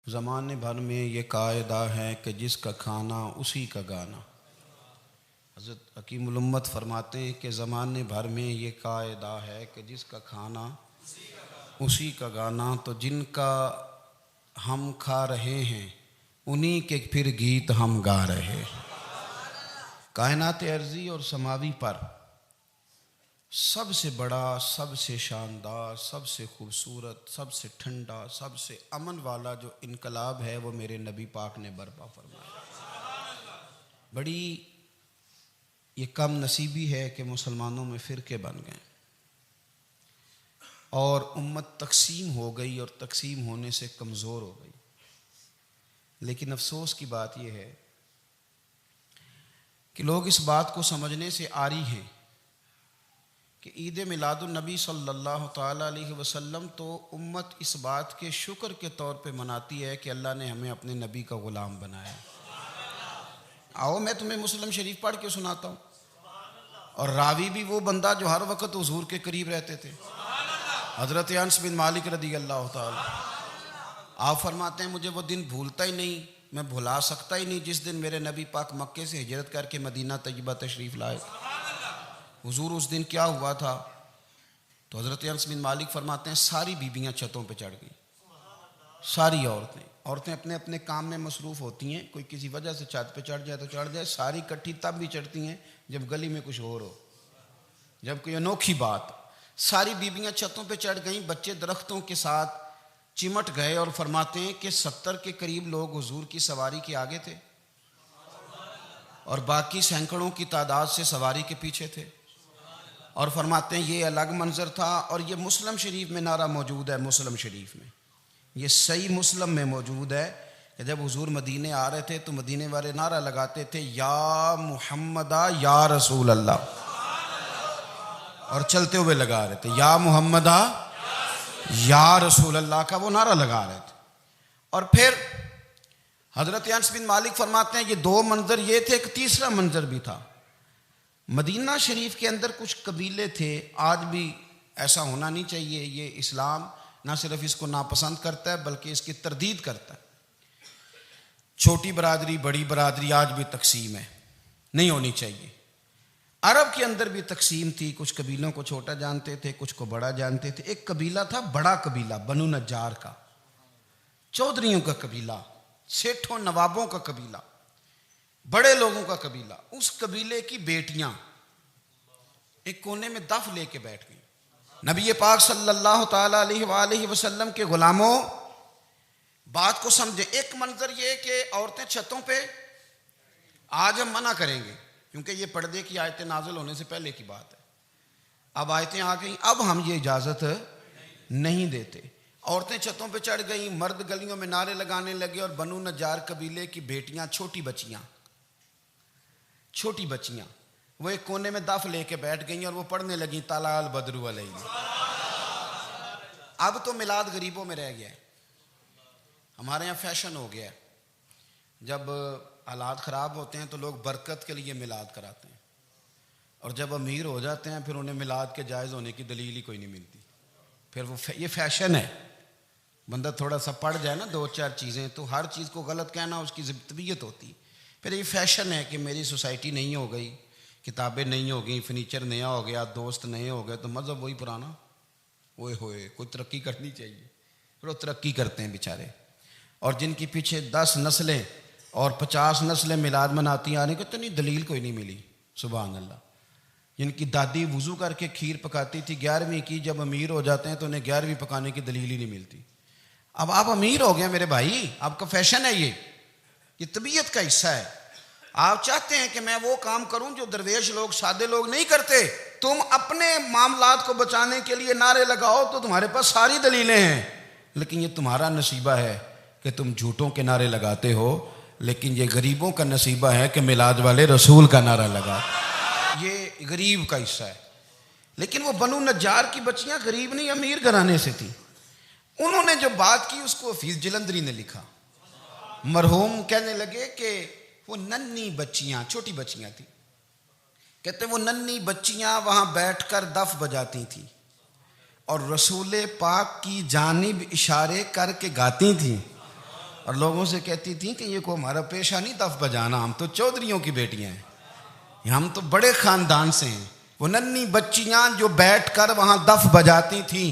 زمانے بھر میں یہ قاعدہ ہے کہ جس کا کھانا اسی کا گانا۔ حضرت حکیم الامت فرماتے ہیں کہ زمانے بھر میں یہ قاعدہ ہے کہ جس کا کھانا اسی کا گانا، تو جن کا ہم کھا رہے ہیں انہی کے پھر گیت ہم گا رہے ہیں۔ کائنات ارضی اور سماوی پر سب سے بڑا، سب سے شاندار، سب سے خوبصورت، سب سے ٹھنڈا، سب سے امن والا جو انقلاب ہے وہ میرے نبی پاک نے برپا فرمایا۔ بڑی یہ کم نصیبی ہے کہ مسلمانوں میں فرقے بن گئے اور امت تقسیم ہو گئی، اور تقسیم ہونے سے کمزور ہو گئی۔ لیکن افسوس کی بات یہ ہے کہ لوگ اس بات کو سمجھنے سے عاری ہیں کہ عید میلاد النبی صلی اللہ تعالیٰ علیہ وسلم تو امت اس بات کے شکر کے طور پہ مناتی ہے کہ اللہ نے ہمیں اپنے نبی کا غلام بنایا۔ آؤ میں تمہیں مسلم شریف پڑھ کے سناتا ہوں، اور راوی بھی وہ بندہ جو ہر وقت حضور کے قریب رہتے تھے، حضرت انس بن مالک رضی اللہ تعالیٰ۔ آپ فرماتے ہیں مجھے وہ دن بھولتا ہی نہیں، میں بھلا سکتا ہی نہیں جس دن میرے نبی پاک مکے سے ہجرت کر کے مدینہ طیبہ تشریف لائے۔ حضور اس دن کیا ہوا تھا؟ تو حضرت انس بن مالک فرماتے ہیں ساری بیبیاں چھتوں پہ چڑھ گئیں، ساری عورتیں اپنے اپنے کام میں مصروف ہوتی ہیں، کوئی کسی وجہ سے چھت پہ چڑھ جائے تو چڑھ جائے، ساری کٹھی تب بھی چڑھتی ہیں جب گلی میں کچھ اور ہو، جب کوئی انوکھی بات۔ ساری بیبیاں چھتوں پہ چڑھ گئیں، بچے درختوں کے ساتھ چمٹ گئے، اور فرماتے ہیں کہ 70 کے قریب لوگ حضور کی سواری کے آگے تھے اور باقی سینکڑوں کی تعداد سے سواری کے پیچھے تھے، اور فرماتے ہیں یہ الگ منظر تھا۔ اور یہ مسلم شریف میں نعرہ موجود ہے، مسلم شریف میں یہ صحیح مسلم میں موجود ہے کہ جب حضور مدینے آ رہے تھے تو مدینے والے نعرہ لگاتے تھے یا محمدہ یا رسول اللہ، اور چلتے ہوئے لگا رہے تھے یا محمدہ یا رسول اللہ کا وہ نعرہ لگا رہے تھے۔ اور پھر حضرت انس بن مالک فرماتے ہیں یہ دو منظر یہ تھے، ایک تیسرا منظر بھی تھا۔ مدینہ شریف کے اندر کچھ قبیلے تھے، آج بھی ایسا ہونا نہیں چاہیے، یہ اسلام نہ صرف اس کو ناپسند کرتا ہے بلکہ اس کی تردید کرتا ہے۔ چھوٹی برادری بڑی برادری آج بھی تقسیم ہے، نہیں ہونی چاہیے۔ عرب کے اندر بھی تقسیم تھی، کچھ قبیلوں کو چھوٹا جانتے تھے، کچھ کو بڑا جانتے تھے۔ ایک قبیلہ تھا بڑا قبیلہ، بنو نجار کا، چودھریوں کا قبیلہ، سیٹھوں نوابوں کا قبیلہ، بڑے لوگوں کا قبیلہ۔ اس قبیلے کی بیٹیاں ایک کونے میں دف لے کے بیٹھ گئیں۔ نبی پاک صلی اللہ تعالیٰ علیہ وآلہ وسلم کے غلاموں بات کو سمجھے۔ ایک منظر یہ کہ عورتیں چھتوں پہ، آج ہم منع کریں گے کیونکہ یہ پردے کی آیتیں نازل ہونے سے پہلے کی بات ہے، اب آیتیں آ گئیں، اب ہم یہ اجازت نہیں دیتے۔ عورتیں چھتوں پہ چڑھ گئیں، مرد گلیوں میں نعرے لگانے لگے، اور بنو نجار قبیلے کی بیٹیاں، چھوٹی بچیاں وہ ایک کونے میں دف لے کے بیٹھ گئیں اور وہ پڑھنے لگیں طلع البدر علیہ۔ اب تو میلاد غریبوں میں رہ گیا ہے، ہمارے یہاں فیشن ہو گیا ہے، جب حالات خراب ہوتے ہیں تو لوگ برکت کے لیے میلاد کراتے ہیں، اور جب امیر ہو جاتے ہیں پھر انہیں میلاد کے جائز ہونے کی دلیل ہی کوئی نہیں ملتی۔ پھر وہ یہ فیشن ہے، بندہ تھوڑا سا پڑھ جائے نا دو چار چیزیں تو ہر چیز کو غلط کہنا اس کی طبیعت ہوتی۔ پھر یہ فیشن ہے کہ میری سوسائٹی نہیں ہو گئی، کتابیں نہیں ہو گئیں، فرنیچر نیا ہو گیا، دوست نئے ہو گئے، تو مذہب وہی پرانا۔ اوئے ہوئے کوئی ترقی کرنی چاہیے، پھر وہ ترقی کرتے ہیں بیچارے، اور جن کی پیچھے 10 نسلیں اور 50 نسلیں میلاد مناتی آنے کو اتنی دلیل کوئی نہیں ملی۔ سبحان اللہ۔ جن کی دادی وضو کر کے کھیر پکاتی تھی 11ویں کی، جب امیر ہو جاتے ہیں تو انہیں 11ویں پکانے کی دلیل ہی نہیں ملتی۔ اب آپ امیر ہو گئے میرے بھائی، آپ کا فیشن ہے، یہ طبیعت کا حصہ ہے۔ آپ چاہتے ہیں کہ میں وہ کام کروں جو درویش لوگ، سادے لوگ نہیں کرتے۔ تم اپنے معاملات کو بچانے کے لیے نعرے لگاؤ تو تمہارے پاس ساری دلیلیں ہیں، لیکن یہ تمہارا نصیبہ ہے کہ تم جھوٹوں کے نعرے لگاتے ہو، لیکن یہ غریبوں کا نصیبہ ہے کہ میلاد والے رسول کا نعرہ لگا۔ یہ غریب کا حصہ ہے۔ لیکن وہ بنو نجار کی بچیاں غریب نہیں، امیر گھرانے سے تھی۔ انہوں نے جو بات کی اس کو حفیظ جلندری نے لکھا۔ مرحوم کہنے لگے کہ وہ ننھی بچیاں، چھوٹی بچیاں تھیں، کہتے وہ ننھی بچیاں وہاں بیٹھ کر دف بجاتی تھیں اور رسول پاک کی جانب اشارے کر کے گاتی تھیں، اور لوگوں سے کہتی تھیں کہ یہ کو ہمارا پیشہ نہیں دف بجانا، ہم تو چودھریوں کی بیٹیاں ہیں، ہم تو بڑے خاندان سے ہیں۔ وہ ننھی بچیاں جو بیٹھ کر وہاں دف بجاتی تھیں،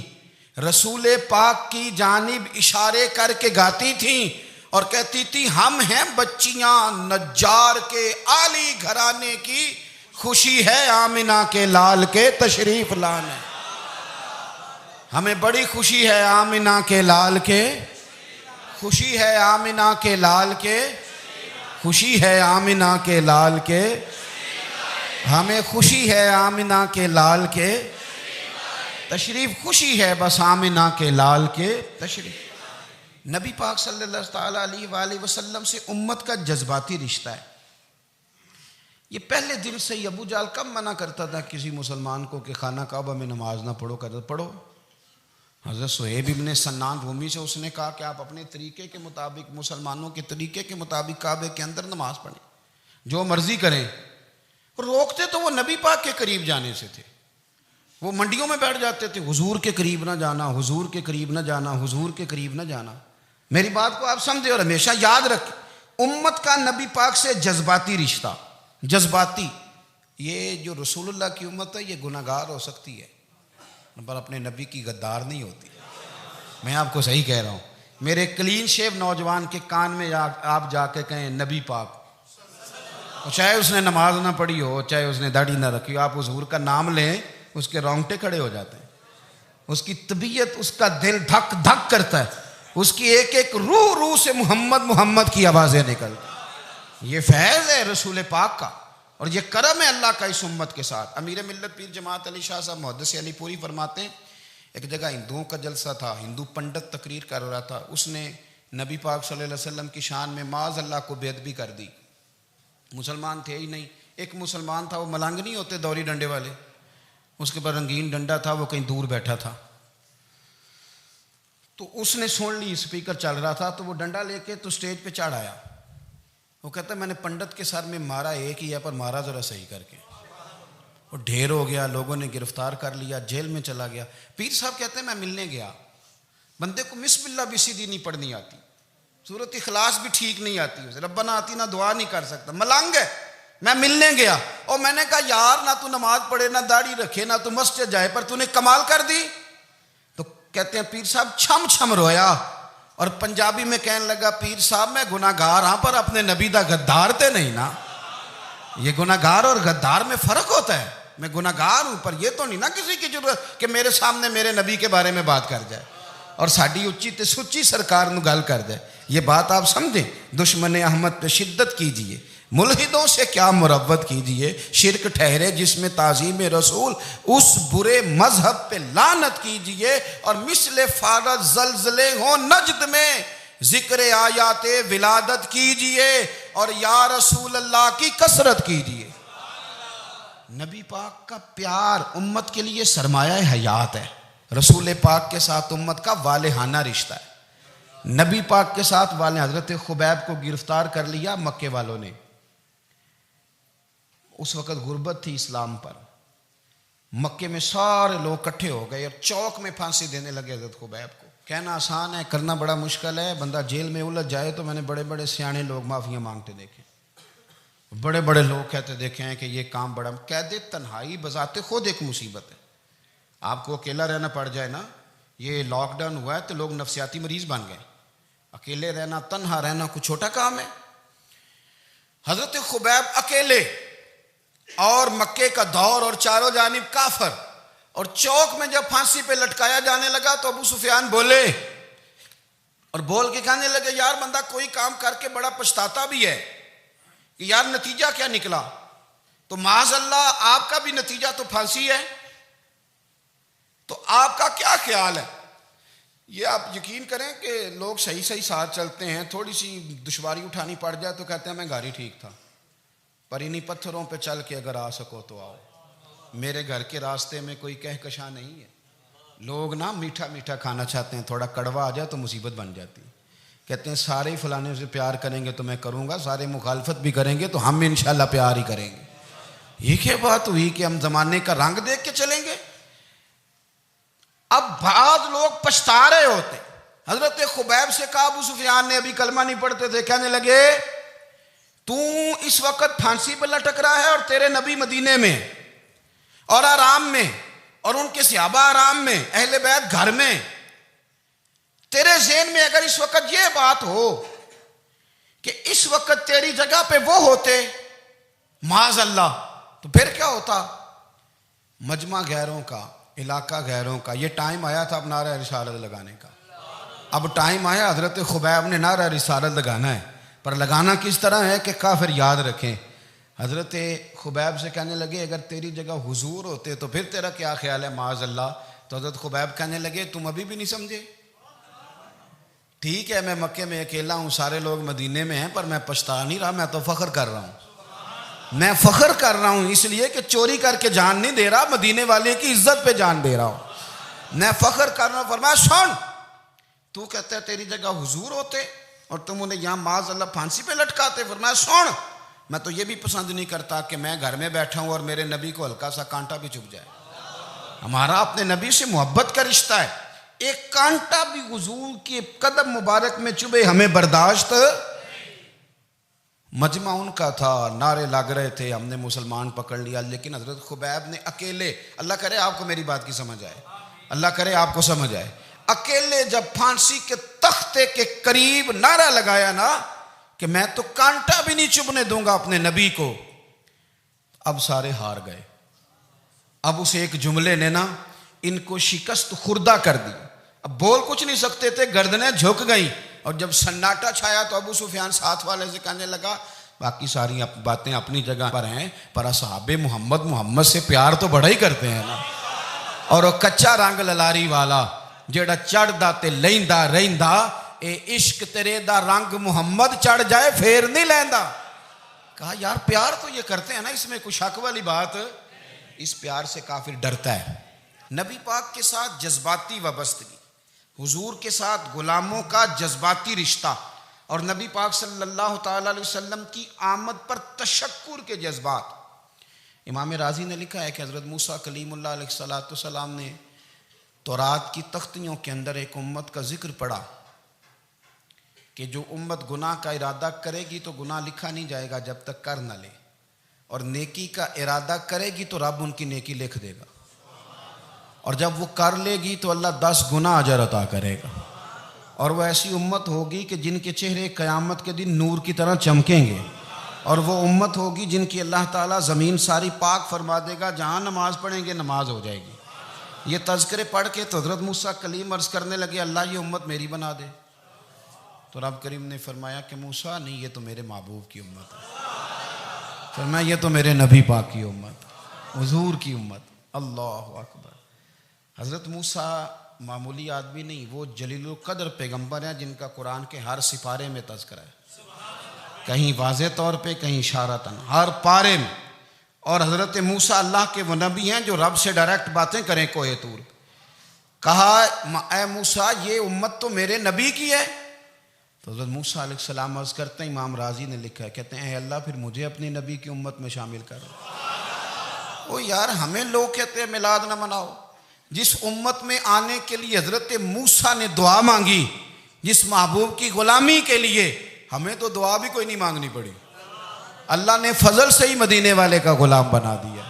رسول پاک کی جانب اشارے کر کے گاتی تھیں اور کہتی تھی ہم ہیں بچیاں نجار کے عالی گھرانے کی، خوشی ہے آمنہ کے لال کے تشریف لانے، ہمیں بڑی خوشی ہے آمنہ کے لال کے، خوشی ہے آمنہ کے لال کے، خوشی ہے آمنہ کے لال کے، ہمیں خوشی ہے آمنہ کے لال کے تشریف، خوشی ہے بس آمنہ کے لال کے تشریف۔ نبی پاک صلی اللہ تعالیٰ علیہ وآلہ وسلم سے امت کا جذباتی رشتہ ہے۔ یہ پہلے دن سے ہی ابو جہل کب منع کرتا تھا کسی مسلمان کو کہ خانہ کعبہ میں نماز نہ پڑھو، کہتا پڑھو۔ حضرت صہیب ابن سنان رومی سے اس نے کہا کہ آپ اپنے طریقے کے مطابق، مسلمانوں کے طریقے کے مطابق کعبے کے اندر نماز پڑھیں، جو مرضی کریں۔ روکتے تو وہ نبی پاک کے قریب جانے سے تھے، وہ منڈیوں میں بیٹھ جاتے تھے، حضور کے قریب نہ جانا، حضور کے قریب نہ جانا، حضور کے قریب نہ جانا۔ میری بات کو آپ سمجھے اور ہمیشہ یاد رکھیں، امت کا نبی پاک سے جذباتی رشتہ، جذباتی۔ یہ جو رسول اللہ کی امت ہے یہ گناہ گار ہو سکتی ہے پر اپنے نبی کی غدار نہیں ہوتی۔ میں آپ کو صحیح کہہ رہا ہوں، میرے کلین شیو نوجوان کے کان میں آپ جا کے کہیں نبی پاک، چاہے اس نے نماز نہ پڑھی ہو، چاہے اس نے داڑھی نہ رکھی ہو، آپ حضور کا نام لیں اس کے رونگٹے کھڑے ہو جاتے ہیں، اس کی طبیعت، اس کا دل دھک دھک کرتا ہے، اس کی ایک ایک روح سے محمد محمد کی آوازیں نکلتی۔ یہ فیض ہے رسول پاک کا اور یہ کرم ہے اللہ کا اس امت کے ساتھ۔ امیر ملت پیر جماعت علی شاہ صاحب محدث علی پوری فرماتے ہیں ایک جگہ ہندوؤں کا جلسہ تھا، ہندو پنڈت تقریر کر رہا تھا، اس نے نبی پاک صلی اللہ علیہ وسلم کی شان میں معاذ اللہ کو بے ادبی کر دی۔ مسلمان تھے ہی نہیں، ایک مسلمان تھا، وہ ملنگ نہیں ہوتے دوری ڈنڈے والے، اس کے پر رنگین ڈنڈا تھا، وہ کہیں دور بیٹھا تھا، تو اس نے سن لی اسپیکر چل رہا تھا، تو وہ ڈنڈا لے کے تو سٹیج پہ چڑھ آیا۔ وہ کہتا ہے میں نے پنڈت کے سر میں مارا ایک ہی ہے پر مارا ذرا صحیح کر کے، وہ ڈھیر ہو گیا، لوگوں نے گرفتار کر لیا، جیل میں چلا گیا۔ پیر صاحب کہتے ہیں میں ملنے گیا، بندے کو بسم اللہ بھی سیدھی نہیں پڑھنی آتی، سورۃ اخلاص بھی ٹھیک نہیں آتی، اسے ربنا آتینا دعا نہیں کر سکتا، ملنگ ہے۔ میں ملنے گیا اور میں نے کہا یار نہ تو نماز پڑھے، نہ داڑھی رکھے، نہ تو مسجد جائے، پر تو نے کمال کر دی۔ تو کہتے ہیں پیر صاحب چھم چھم رویا اور پنجابی میں کہنے لگا پیر صاحب میں گناہ گار ہاں پر اپنے نبی دا غدار تے نہیں نا۔ یہ گناہ گار اور غدار میں فرق ہوتا ہے، میں گناہ گار ہوں پر یہ تو نہیں نا کسی کی ضرورت کہ میرے سامنے میرے نبی کے بارے میں بات کر جائے اور ساڈی اچھی تے سچی سرکار نو گل کر جائے۔ یہ بات آپ سمجھیں، دشمن احمد پہ شدت کیجئے، ملحدوں سے کیا مروت کیجئے، شرک ٹھہرے جس میں تعظیم رسول، اس برے مذہب پہ لعنت کیجئے، اور مثل فارض زلزلے ہوں نجد میں ذکر آیات ولادت کیجئے، اور یا رسول اللہ کی کثرت کیجئے۔ نبی پاک کا پیار امت کے لیے سرمایہ حیات ہے۔ رسول پاک کے ساتھ امت کا والہانہ رشتہ ہے۔ نبی پاک کے ساتھ والے حضرت خبیب کو گرفتار کر لیا مکے والوں نے، اس وقت غربت تھی اسلام پر، مکے میں سارے لوگ کٹھے ہو گئے اور چوک میں پھانسی دینے لگے حضرت خبیب کو۔ کہنا آسان ہے، کرنا بڑا مشکل ہے، بندہ جیل میں الجھ جائے تو میں نے بڑے بڑے سیانے لوگ معافیاں مانگتے دیکھے، بڑے بڑے لوگ کہتے دیکھے ہیں کہ یہ کام بڑا، قید تنہائی بذات خود ایک مصیبت ہے۔ آپ کو اکیلا رہنا پڑ جائے نا، یہ لاک ڈاؤن ہوا ہے تو لوگ نفسیاتی مریض بن گئے، اکیلے رہنا، تنہا رہنا کوئی چھوٹا کام ہے۔ حضرت خبیب اکیلے اور مکے کا دور اور چاروں جانب کافر، اور چوک میں جب پھانسی پہ لٹکایا جانے لگا تو ابو سفیان بولے اور بول کے کہنے لگے یار بندہ کوئی کام کر کے بڑا پچھتاتا بھی ہے کہ یار نتیجہ کیا نکلا، تو معاذ اللہ آپ کا بھی نتیجہ تو پھانسی ہے، تو آپ کا کیا خیال ہے؟ یہ آپ یقین کریں کہ لوگ صحیح صحیح ساتھ چلتے ہیں، تھوڑی سی دشواری اٹھانی پڑ جائے تو کہتے ہیں میں گاڑی ٹھیک تھا، پر انہی پتھروں پہ چل کے اگر آ سکو تو آؤ، میرے گھر کے راستے میں کوئی کہکشاں نہیں ہے۔ لوگ نا میٹھا میٹھا کھانا چاہتے ہیں، تھوڑا کڑوا آ جائے تو مصیبت بن جاتی ہے، کہتے ہیں سارے فلانے سے پیار کریں گے تو میں کروں گا، سارے مخالفت بھی کریں گے تو ہم انشاءاللہ پیار ہی کریں گے۔ یہ کیا بات ہوئی کہ ہم زمانے کا رنگ دیکھ کے چلیں گے؟ اب بعض لوگ پچھتا رہے ہوتے، حضرت خبیب سے کہا، ابو سفیان نے ابھی کلمہ نہیں پڑھتے تھے، کہنے لگے تو اس وقت پھانسی پہ لٹک رہا ہے اور تیرے نبی مدینے میں اور آرام میں، اور ان کے صحابہ آرام میں، اہل بیت گھر میں، تیرے ذہن میں اگر اس وقت یہ بات ہو کہ اس وقت تیری جگہ پہ وہ ہوتے معاذ اللہ، تو پھر کیا ہوتا؟ مجمع غیروں کا، علاقہ غیروں کا، یہ ٹائم آیا تھا اب نعرہ رسالت لگانے کا، اب ٹائم آیا حضرت خبیب نے نعرہ رسالت لگانا ہے، پر لگانا کس طرح ہے کہ کافر یاد رکھیں۔ حضرت خبیب سے کہنے لگے اگر تیری جگہ حضور ہوتے تو پھر تیرا کیا خیال ہے معاذ اللہ؟ تو حضرت خبیب کہنے لگے تم ابھی بھی نہیں سمجھے؟ ٹھیک ہے میں مکے میں اکیلا ہوں، سارے لوگ مدینے میں ہیں، پر میں پچھتا نہیں رہا، میں تو فخر کر رہا ہوں، میں فخر کر رہا ہوں اس لیے کہ چوری کر کے جان نہیں دے رہا، مدینے والے کی عزت پہ جان دے رہا ہوں، میں فخر کر رہا ہوں۔ فرمایا سن، تو کہتا ہے تیری جگہ حضور ہوتے اور تم انہیں یہاں معاذ اللہ پھانسی پہ لٹکاتے۔ فرمایا سن، میں تو یہ بھی پسند نہیں کرتا کہ میں گھر میں بیٹھا ہوں اور میرے نبی کو ہلکا سا کانٹا بھی چبھ جائے، ہمارا اپنے نبی سے محبت کا رشتہ ہے، ایک کانٹا بھی حضور کے قدم مبارک میں چبھے ہمیں برداشت۔ مجمع ان کا تھا، نعرے لگ رہے تھے، ہم نے مسلمان پکڑ لیا، لیکن حضرت خبیب نے اکیلے، اللہ کرے آپ کو میری بات کی سمجھ آئے، اللہ کرے آپ کو سمجھ آئے، اکیلے جب پھانسی کے تختے کے قریب نعرہ لگایا نا کہ میں تو کانٹا بھی نہیں چبھنے دوں گا اپنے نبی کو، اب سارے ہار گئے۔ اب اس ایک جملے نے نا ان کو شکست خوردہ کر دی، اب بول کچھ نہیں سکتے تھے، گردنیں جھک گئیں، اور جب سناٹا چھایا تو ابو سفیان ساتھ والے سے کہنے لگا باقی ساری باتیں اپنی جگہ پر ہیں، پر اصحاب محمد سے پیار تو بڑا ہی کرتے ہیں نا، اور وہ کچا رنگ للاری والا جیڑا چڑھ دا تے لیندا رہندا، اے عشق تیرے دا رنگ محمد چڑھ جائے پھر نہیں لیندا۔ کہا یار پیار تو یہ کرتے ہیں نا، اس میں کوئی شک والی بات، اس پیار سے کافر ڈرتا ہے۔ نبی پاک کے ساتھ جذباتی وابستگی، حضور کے ساتھ غلاموں کا جذباتی رشتہ، اور نبی پاک صلی اللہ تعالی علیہ وسلم کی آمد پر تشکر کے جذبات۔ امام رازی نے لکھا ہے کہ حضرت موسیٰ کلیم اللہ علیہ السلام نے تورات کی تختیوں کے اندر ایک امت کا ذکر پڑھا کہ جو امت گناہ کا ارادہ کرے گی تو گناہ لکھا نہیں جائے گا جب تک کر نہ لے، اور نیکی کا ارادہ کرے گی تو رب ان کی نیکی لکھ دے گا، اور جب وہ کر لے گی تو اللہ 10 گنا اجر عطا کرے گا، اور وہ ایسی امت ہوگی کہ جن کے چہرے قیامت کے دن نور کی طرح چمکیں گے، اور وہ امت ہوگی جن کی اللہ تعالیٰ زمین ساری پاک فرما دے گا، جہاں نماز پڑھیں گے نماز ہو جائے گی۔ یہ تذکرے پڑھ کے تو حضرت موسیٰ کلیم عرض کرنے لگے اللہ یہ امت میری بنا دے، تو رب کریم نے فرمایا کہ موسیٰ نہیں، یہ تو میرے محبوب کی امت ہے، فرمایا یہ تو میرے نبی پاک کی امت، حضور کی امت۔ اللہ اکبر۔ حضرت موسیٰ معمولی آدمی نہیں، وہ جلیل القدر پیغمبر ہیں جن کا قرآن کے ہر سپارے میں تذکرہ ہے، کہیں واضح طور پہ کہیں اشارتاً، ہر پارے میں۔ اور حضرت موسیٰ اللہ کے وہ نبی ہیں جو رب سے ڈائریکٹ باتیں کریں کوہ طور۔ کہا اے موسیٰ یہ امت تو میرے نبی کی ہے، تو حضرت موسیٰ علیہ السلام عرض کرتے ہیں، امام رازی نے لکھا ہے، کہتے ہیں اے اللہ پھر مجھے اپنی نبی کی امت میں شامل کر۔ او یار ہمیں لوگ کہتے ہیں میلاد نہ مناؤ، جس امت میں آنے کے لیے حضرت موسیٰ نے دعا مانگی، جس محبوب کی غلامی کے لیے ہمیں تو دعا بھی کوئی نہیں مانگنی پڑی، اللہ نے فضل سے ہی مدینے والے کا غلام بنا دیا۔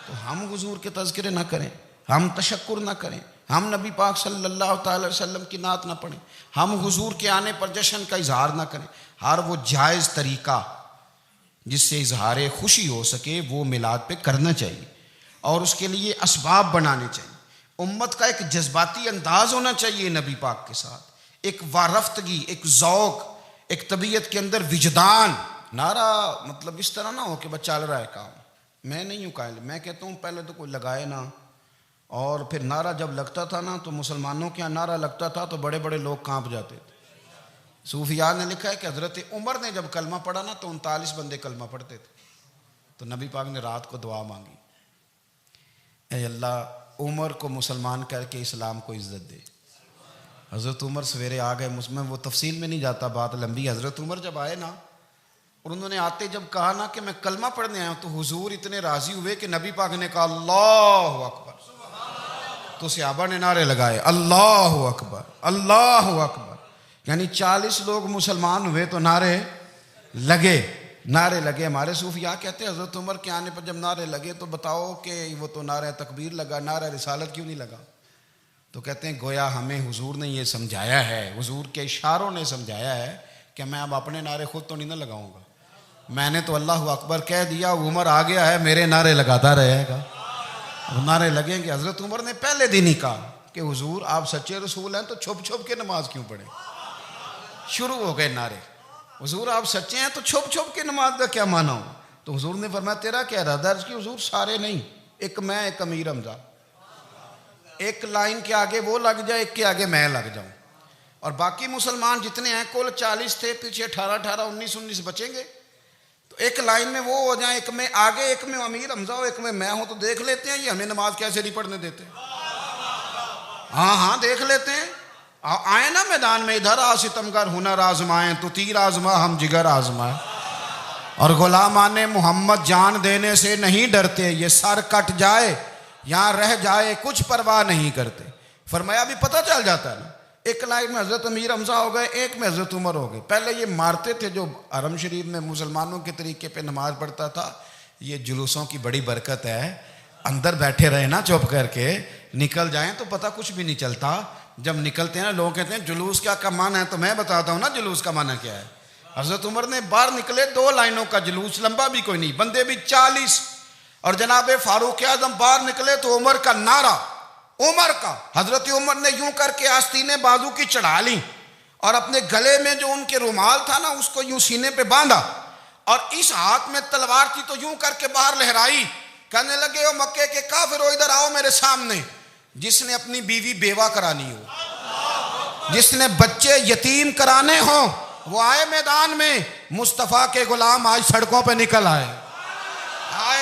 تو ہم حضور کے تذکرے نہ کریں، ہم تشکر نہ کریں، ہم نبی پاک صلی اللہ تعالی وسلم کی نعت نہ پڑھیں، ہم حضور کے آنے پر جشن کا اظہار نہ کریں، ہر وہ جائز طریقہ جس سے اظہار خوشی ہو سکے وہ میلاد پہ کرنا چاہیے، اور اس کے لیے اسباب بنانے چاہیے۔ امت کا ایک جذباتی انداز ہونا چاہیے نبی پاک کے ساتھ، ایک وارفتگی، ایک ذوق، ایک طبیعت کے اندر وجدان۔ نعرہ مطلب اس طرح نہ ہو کہ بس چل رہا ہے کام، میں نہیں ہوں قائل، میں کہتا ہوں پہلے تو کوئی لگائے نا، اور پھر نعرہ جب لگتا تھا نا تو مسلمانوں کے یہاں نعرہ لگتا تھا تو بڑے بڑے لوگ کانپ جاتے تھے۔ صوفیاء نے لکھا ہے کہ حضرت عمر نے جب کلمہ پڑھا نا تو 39 بندے کلمہ پڑھتے تھے، تو نبی پاک نے رات کو دعا مانگی، اے اللہ عمر کو مسلمان کر کے اسلام کو عزت دے۔ حضرت عمر سویرے آ گئے، میں وہ تفصیل میں نہیں جاتا، بات لمبی۔ حضرت عمر جب آئے نا اور انہوں نے آتے جب کہا نا کہ میں کلمہ پڑھنے آیا ہوں، تو حضور اتنے راضی ہوئے کہ نبی پاک نے کہا اللہ اکبر، تو صحابہ نے نعرے لگائے اللہ اکبر اللہ اکبر، یعنی 40 لوگ مسلمان ہوئے تو نعرے لگے ہمارے صوفیاء کہتے ہیں حضرت عمر کے آنے پر جب نعرے لگے تو بتاؤ کہ وہ تو نعرہ تکبیر لگا، نعرہ رسالت کیوں نہیں لگا؟ تو کہتے ہیں گویا ہمیں حضور نے یہ سمجھایا ہے، حضور کے اشاروں نے سمجھایا ہے کہ میں اب اپنے نعرے خود تو نہیں نہ لگاؤں گا، میں نے تو اللہ اکبر کہہ دیا، عمر آ گیا ہے میرے نعرے لگاتا رہے گا، اب نعرے لگیں گے۔ حضرت عمر نے پہلے دن ہی کہا کہ حضور آپ سچے رسول ہیں تو چھپ چھپ کے نماز کیوں پڑھیں؟ شروع ہو گئے نعرے، حضور آپ سچے ہیں تو چھپ چھپ کے نماز کا کیا معنی ہو؟ تو حضور نے فرمایا تیرا کیا ارادہ ہے؟ حضور سارے نہیں، ایک میں ایک امیر حمزہ، ایک لائن کے آگے وہ لگ جائے، ایک کے آگے میں لگ جاؤں، اور باقی مسلمان جتنے ہیں کل 40 تھے، پیچھے 18 19 بچیں گے، تو ایک لائن میں وہ ہو جائیں، ایک میں آگے ایک میں امیر حمزہ ہو، ایک میں ہوں، تو دیکھ لیتے ہیں یہ ہمیں نماز کیسے نہیں پڑھنے دیتے۔ ہاں دیکھ لیتے ہیں، آئے نا میدان میں، ادھر آ ستمگر ہنر آزمائیں تو تیر آزما ہم جگر آزمائیں، اور غلامان محمد جان دینے سے نہیں ڈرتے، یہ سر کٹ جائے یہاں رہ جائے کچھ پرواہ نہیں کرتے۔ فرمایا بھی پتہ چل جاتا ہے نا، ایک لائن میں حضرت امیر حمزہ ہو گئے، ایک میں حضرت عمر ہو گئے۔ پہلے یہ مارتے تھے جو حرم شریف میں مسلمانوں کے طریقے پہ نماز پڑھتا تھا، یہ جلوسوں کی بڑی برکت ہے، اندر بیٹھے رہے نا چپ کر کے، نکل جائیں تو پتہ کچھ بھی نہیں چلتا۔ جب نکلتے ہیں نا لوگ کہتے ہیں جلوس کیا معنی ہے، تو میں بتاتا ہوں نا جلوس کا معنی کیا ہے۔ حضرت عمر نے باہر نکلے 2 لائنوں کا جلوس، لمبا بھی کوئی نہیں، بندے بھی 40، اور جناب فاروق اعظم باہر نکلے تو عمر کا نعرہ، عمر کا، حضرت عمر نے یوں کر کے آستینیں بازو کی چڑھا لی، اور اپنے گلے میں جو ان کے رومال تھا نا اس کو یوں سینے پہ باندھا، اور اس ہاتھ میں تلوار تھی تو یوں کر کے باہر لہرائی، کہنے لگے او مکے کے کافرو ادھر آؤ میرے سامنے، جس نے اپنی بیوی بیوہ کرانی ہو، جس نے بچے یتیم کرانے ہوں، وہ آئے میدان میں، مصطفیٰ کے غلام آج سڑکوں پہ نکل آئے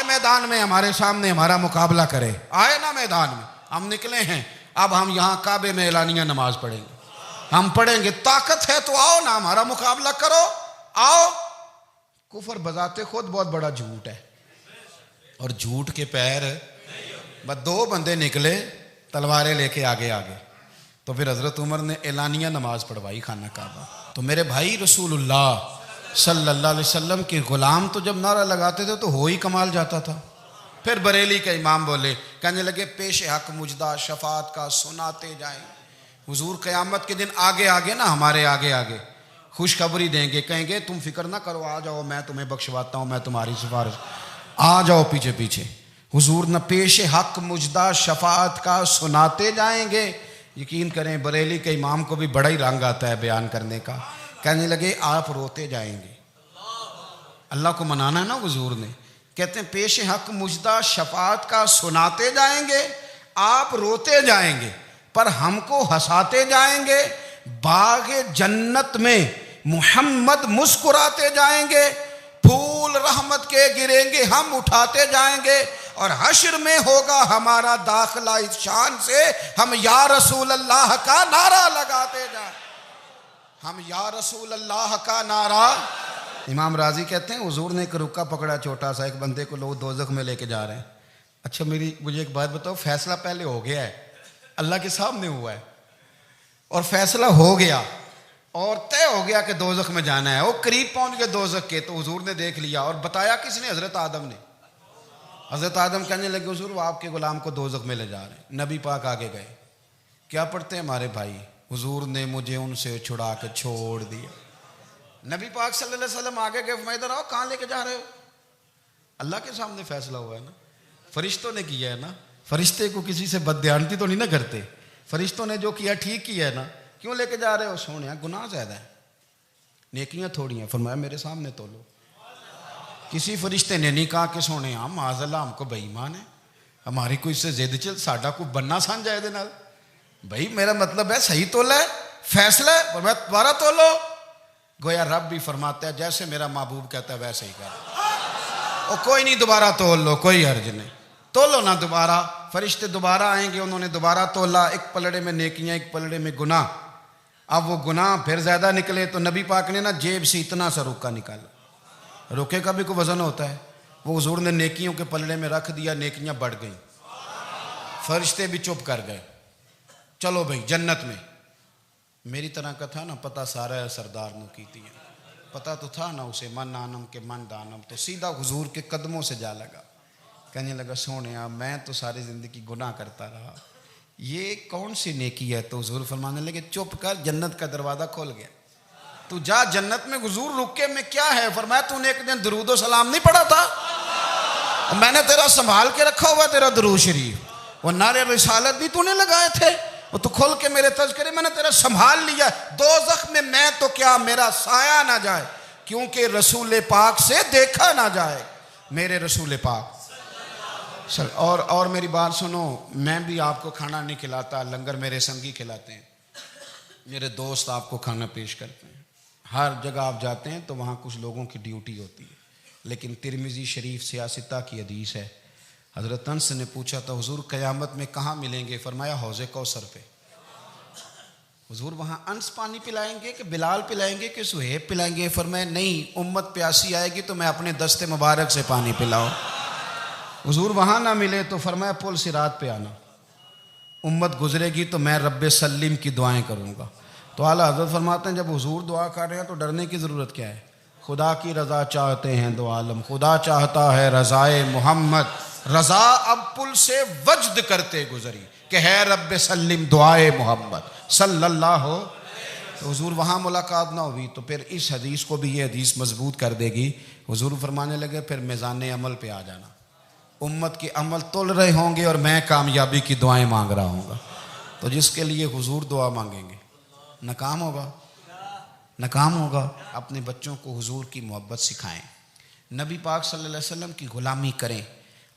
میدان میں ہمارے سامنے ہمارا مقابلہ کرے، آئے نا میدان میں، ہم نکلے ہیں، اب ہم یہاں کعبے میں اعلانیہ نماز پڑھیں گے، ہم پڑھیں گے، طاقت ہے تو آؤ نا ہمارا مقابلہ کرو، آؤ۔ کفر بذات خود بہت بڑا جھوٹ ہے، اور جھوٹ کے پیر، بس 2 بندے نکلے تلواریں لے کے آگے، تو پھر حضرت عمر نے اعلانیہ نماز پڑھوائی خانہ کعبہ۔ تو میرے بھائی رسول اللہ صلی اللہ علیہ وسلم کے غلام تو جب نعرہ لگاتے تھے تو ہو ہی کمال جاتا تھا۔ پھر بریلی کے امام بولے، کہنے لگے پیش حق مجدہ شفاعت کا سناتے جائیں، حضور قیامت کے دن آگے نا ہمارے آگے خوشخبری دیں گے، کہیں گے تم فکر نہ کرو، آ جاؤ میں تمہیں بخشواتا ہوں، میں تمہاری سفارش، آ جاؤ پیچھے۔ حضور نہ پیش حق مجدہ شفاعت کا سناتے جائیں گے۔ یقین کریں بریلی کے امام کو بھی بڑا ہی رنگ آتا ہے بیان کرنے کا، کہنے لگے آپ روتے جائیں گے، اللہ کو منانا ہے نا حضور نے، کہتے ہیں پیش حق مجدہ شفاعت کا سناتے جائیں گے، آپ روتے جائیں گے پر ہم کو ہنساتے جائیں گے، باغ جنت میں محمد مسکراتے جائیں گے، پھول رحمت کے گریں گے ہم اٹھاتے جائیں گے، اور حشر میں ہوگا ہمارا داخلہ اس شان سے ہم یا رسول اللہ کا نعرہ لگاتے جائیں، ہم یا رسول اللہ کا نعرہ۔ امام راضی کہتے ہیں حضور نے ایک رکا پکڑا چھوٹا سا، ایک بندے کو لوگ دوزخ میں لے کے جا رہے ہیں، اچھا مجھے ایک بات بتاؤ، فیصلہ پہلے ہو گیا ہے، اللہ کے سامنے ہوا ہے، اور فیصلہ ہو گیا اور طے ہو گیا کہ دوزخ میں جانا ہے، وہ قریب پہنچ گئے دوزخ کے، تو حضور نے دیکھ لیا، اور بتایا کس نے؟ حضرت آدم نے۔ حضرت آدم کہنے لگے حضور وہ آپ کے غلام کو دوزخ میں لے جا رہے ہیں، نبی پاک آگے گئے، کیا پڑھتے ہیں ہمارے بھائی؟ حضور نے مجھے ان سے چھڑا کے چھوڑ دیا۔ نبی پاک صلی اللہ علیہ وسلم آگے گئے، فرمایا ادھر آؤ، کہاں لے کے جا رہے ہو؟ اللہ کے سامنے فیصلہ ہوا ہے نا، فرشتوں نے کیا ہے نا، فرشتے کو کسی سے بددیانتی تو نہیں نہ کرتے، فرشتوں نے جو کیا ٹھیک کیا ہے نا، کیوں لے کے جا رہے ہو؟ سونے گناہ زیادہ ہے، نیکیاں تھوڑی ہیں، فرمایا میرے سامنے تولو۔ کسی فرشتے نے نہیں کہا کہ سونے ہم معاذ اللہ ہم کو بے ایمان ہے، ہماری کوئی سے زد چل ساڈا کو بننا سان جائے دے نال، بھائی میرا مطلب ہے صحیح تولا ہے، فیصلہ ہے، فرمایا دوبارہ تولو۔ گویا رب بھی فرماتا ہے جیسے میرا محبوب کہتا ہے ویسے ہی کر، اور کوئی نہیں دوبارہ تول لو، کوئی حرج نہیں، تولو نہ دوبارہ۔ فرشتے دوبارہ آئیں گے، انہوں نے دوبارہ تولا، ایک پلڑے میں نیکیاں ایک پلڑے میں گناہ، اب وہ گناہ پھر زیادہ نکلے تو نبی پاک نے نا جیب سے اتنا سا روکا نکالا، روکے کا بھی کوئی وزن ہوتا ہے، وہ حضور نے نیکیوں کے پلڑے میں رکھ دیا، نیکیاں بڑھ گئیں، فرشتے بھی چپ کر گئے. چلو بھائی جنت میں. میری طرح کا تھا نا پتہ سارا ہے سردار نو کیتی ہے, پتہ تو تھا نا اسے من آنم کے من دانم, تو سیدھا حضور کے قدموں سے جا لگا. کہنے لگا سونیا میں تو ساری زندگی گناہ کرتا رہا, یہ کون سی نیکی ہے؟ تو حضور فرمانے لگے چپ کر, جنت کا دروازہ کھول گیا, تو جا جنت میں. حضور رکے میں کیا ہے؟ فرمایا تو نے ایک دن درود و سلام نہیں پڑھا تھا, میں نے تیرا سنبھال کے رکھا ہوا تیرا درود شریف, وہ نعرے رسالت بھی تو نے لگائے تھے, وہ تو کھول کے میرے تذکرے میں نے تیرا سنبھال لیا. دوزخ میں میں تو کیا میرا سایہ نہ جائے, کیونکہ رسول پاک سے دیکھا نہ جائے. میرے رسول پاک اور میری بات سنو, میں بھی آپ کو کھانا نہیں کھلاتا, لنگر میرے سنگی کھلاتے ہیں, میرے دوست آپ کو کھانا پیش کرتے ہیں. ہر جگہ آپ جاتے ہیں تو وہاں کچھ لوگوں کی ڈیوٹی ہوتی ہے. لیکن ترمذی شریف 66 کی حدیث ہے, حضرت انس نے پوچھا تھا حضور قیامت میں کہاں ملیں گے؟ فرمایا حوض کوثر پہ. حضور وہاں انس پانی پلائیں گے کہ بلال پلائیں گے کہ سہیب پلائیں گے؟ فرمایا نہیں, امت پیاسی آئے گی تو میں اپنے دست مبارک سے پانی پلاؤں. حضور وہاں نہ ملے تو فرمایا پل صراط پہ آنا, امت گزرے گی تو میں رب سلیم کی دعائیں کروں گا. تو اعلیٰ حضرت فرماتے ہیں جب حضور دعا کر رہے ہیں تو ڈرنے کی ضرورت کیا ہے؟ خدا کی رضا چاہتے ہیں دو عالم, خدا چاہتا ہے رضائے محمد, رضا اب پل سے وجد کرتے گزری کہ ہے رب سلیم دعائے محمد صلی اللہ ہو. تو حضور وہاں ملاقات نہ ہوئی تو پھر اس حدیث کو بھی یہ حدیث مضبوط کر دے گی. حضور فرمانے لگے پھر میزان عمل پہ آ جانا, امت کے عمل تول رہے ہوں گے اور میں کامیابی کی دعائیں مانگ رہا ہوں گا. تو جس کے لیے حضور دعا مانگیں گے ناکام ہوگا, ناکام ہوگا. اپنے بچوں کو حضور کی محبت سکھائیں, نبی پاک صلی اللہ علیہ وسلم کی غلامی کریں.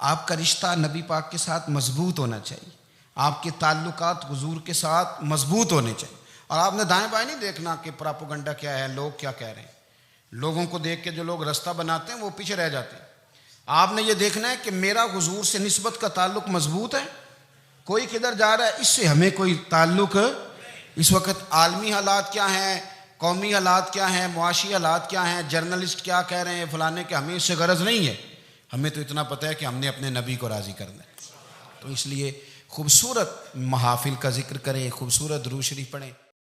آپ کا رشتہ نبی پاک کے ساتھ مضبوط ہونا چاہیے, آپ کے تعلقات حضور کے ساتھ مضبوط ہونے چاہیے. اور آپ نے دائیں بائیں نہیں دیکھنا کہ پراپوگنڈا کیا ہے, لوگ کیا کہہ رہے ہیں. لوگوں کو دیکھ کے جو لوگ رستہ بناتے ہیں وہ پیچھے رہ جاتے ہیں. آپ نے یہ دیکھنا ہے کہ میرا حضور سے نسبت کا تعلق مضبوط ہے. کوئی کدھر جا رہا ہے اس سے ہمیں کوئی تعلق. اس وقت عالمی حالات کیا ہیں, قومی حالات کیا ہیں, معاشی حالات کیا ہیں, جرنلسٹ کیا کہہ رہے ہیں فلانے کے, ہمیں اس سے غرض نہیں ہے. ہمیں تو اتنا پتہ ہے کہ ہم نے اپنے نبی کو راضی کرنا ہے. تو اس لیے خوبصورت محافل کا ذکر کریں, خوبصورت درود شریف پڑھیں.